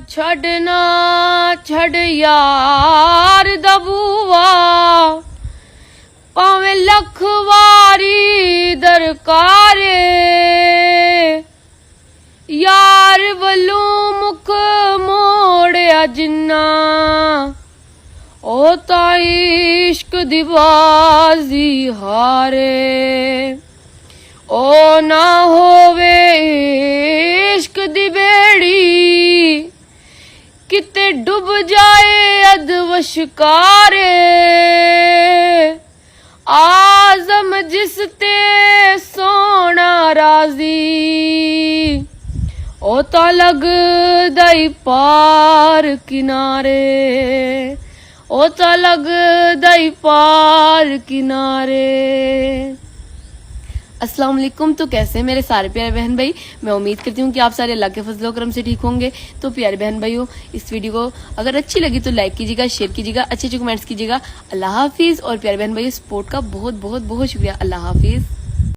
छड़ना छड़ यार दा बूआ भावें लख वारी दरकारे यार वल्लों मुख मोड़िया जिन्ना ओ ता इश्क दी बाजी हारे ओ ना होवे इश्क दी बेड़ी किते डूब जाए अधवशकारे आजम जिस ते सोना राजी ओ ता लगदा ही पार किनारे ओ ता लगदा ही पार किनारे। अस्सलाम वालेकुम। तो कैसे हैं मेरे सारे प्यारे बहन भाई, मैं उम्मीद करती हूँ कि आप सारे अल्लाह के फजल करम से ठीक होंगे। तो प्यारे बहन भाइयों, इस वीडियो को अगर अच्छी लगी तो लाइक कीजिएगा, शेयर कीजिएगा, अच्छे अच्छे कमेंट्स कीजिएगा। अल्लाह हाफिज। और प्यारे बहन भाइयों, सपोर्ट का बहुत बहुत बहुत शुक्रिया। अल्लाह हाफिज।